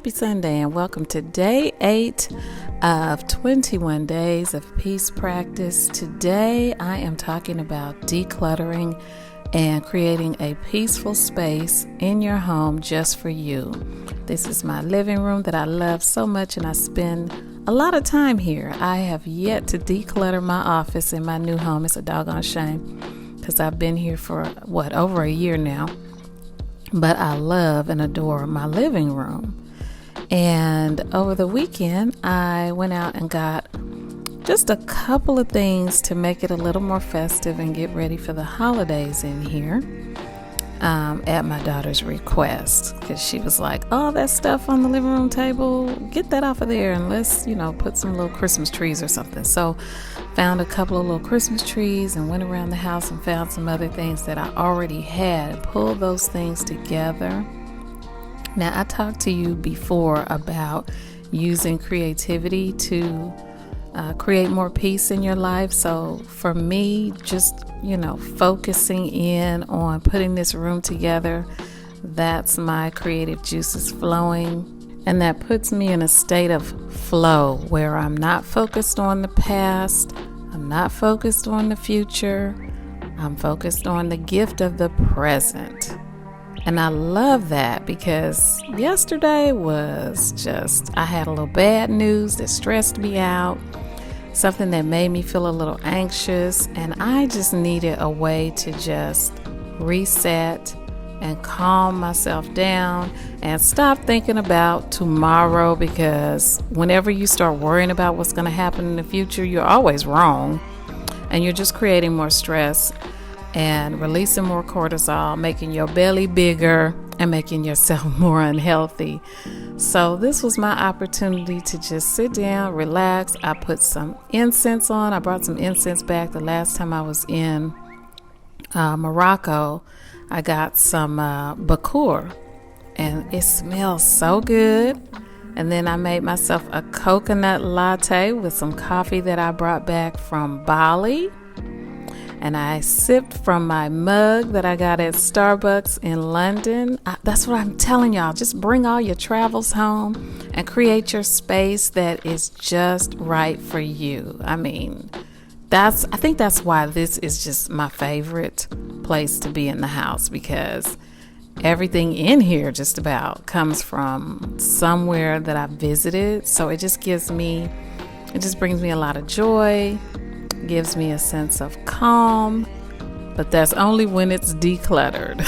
Happy Sunday and welcome to day 8 of 21 days of peace practice. Today I am talking about decluttering and creating a peaceful space in your home just for you. This is my living room that I love so much and I spend a lot of time here. I have yet to declutter my office in my new home. It's a doggone shame because I've been here for over a year now. But I love and adore my living room. And over the weekend, I went out and got just a couple of things to make it a little more festive and get ready for the holidays in here at my daughter's request. Because she was like, all that stuff on the living room table, get that off of there and let's, put some little Christmas trees or something. So found a couple of little Christmas trees and went around the house and found some other things that I already had and pulled those things together. Now, I talked to you before about using creativity to create more peace in your life. So for me, just, focusing in on putting this room together, that's my creative juices flowing. And that puts me in a state of flow where I'm not focused on the past. I'm not focused on the future. I'm focused on the gift of the present. And I love that because yesterday was I had a little bad news that stressed me out, something that made me feel a little anxious, and I just needed a way to just reset and calm myself down and stop thinking about tomorrow, because whenever you start worrying about what's going to happen in the future, you're always wrong and you're just creating more stress and releasing more cortisol, making your belly bigger and making yourself more unhealthy. So this was my opportunity to just sit down, relax. I put some incense on. I brought some incense back the last time I was in Morocco. I got some bakur and it smells so good. And then I made myself a coconut latte with some coffee that I brought back from Bali. And I sipped from my mug that I got at Starbucks in London. That's what I'm telling y'all. Just bring all your travels home and create your space that is just right for you. I think that's why this is just my favorite place to be in the house, because everything in here just about comes from somewhere that I visited. So it just brings me a lot of joy. Gives me a sense of calm, but that's only when it's decluttered.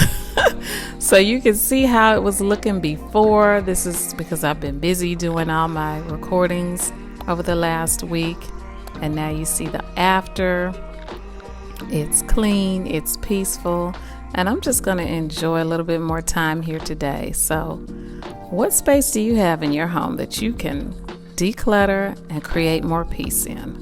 So you can see how it was looking before. This is because I've been busy doing all my recordings over the last week, and now you see the after. It's clean, it's peaceful, and I'm just going to enjoy a little bit more time here today. So what space do you have in your home that you can declutter and create more peace in?